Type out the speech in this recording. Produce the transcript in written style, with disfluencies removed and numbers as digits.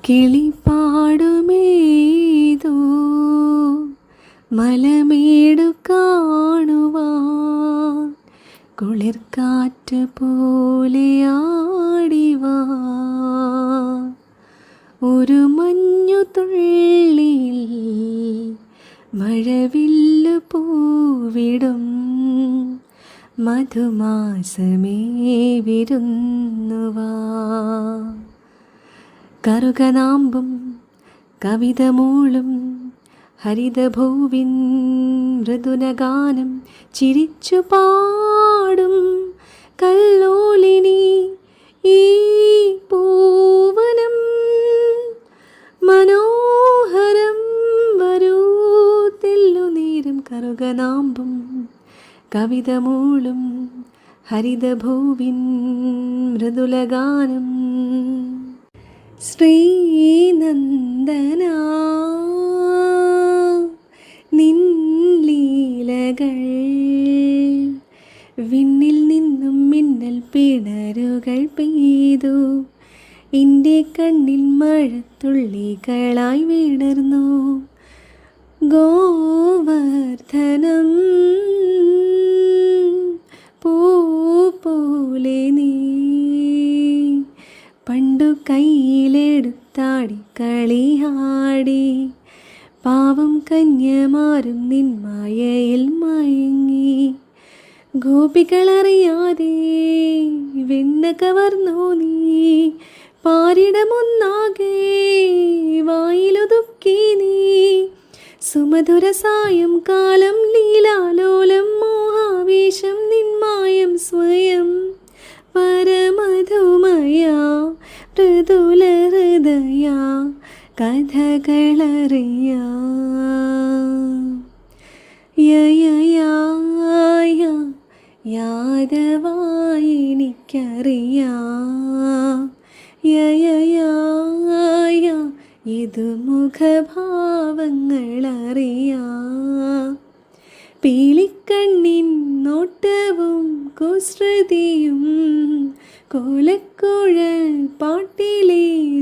കിളിപ്പാടുമേതോ മലമേടു കാണുവാൻ കുളിർക്കാറ്റ് പോലെ ആടിവാ. ഒരു മഞ്ഞു തുള്ളിയിൽ മഴവില്ലു പൂവിടും മധുമാസമേ വിരുന്നുവാ. കറുകനാമ്പും കവിത മൂളും ഹരിതഭൂവിൻ മൃദുനഗാനം ചിരിച്ചു പാടും കല്ലോലിനി ഈ പൂവനം. മനോഹരം വരൂ തെല്ലുനീരും. കറുകനാമ്പും കവിത മൂളും ഹരിതഭൂവിൻ മൃദുലഗാനം. ശ്രീനന്ദന നിൻ ലീലകൾ വിണ്ണിൽ നിന്നും മിന്നൽ പിണരുകൾ പെയ്തു. എൻ്റെ കണ്ണിൽ മഴത്തുള്ളികളായി വിടർന്നു. ഗോവർദ്ധനം പൂ പോലെ നീ പണ്ടു കയ്യിലെടുത്താടി കളിയാടി. പാവം കന്യമാരും നിൻ മായയിൽ മയങ്ങി. ഗോപികളറിയാതെ വെണ്ണ കവർന്നോ നീ. പാരിടമൊന്നാകെ വായിലൊതുക്കി നീ. സുമധുര സായം കാലം ലീലാലോലം മോഹാവേശം നിന്മായം സ്വയം. പരമധുമയ മൃദുല ഹൃദയ കഥകളറിയാം. യയയായ യാദവായി എനിക്കറിയാം. യയയായ ഇതു മുഖഭാവങ്ങളറിയാം. പീലിക്കണ്ണിൻ നോട്ടവും കുസൃതിയും കോലക്കുഴൽ പാട്ടിലെ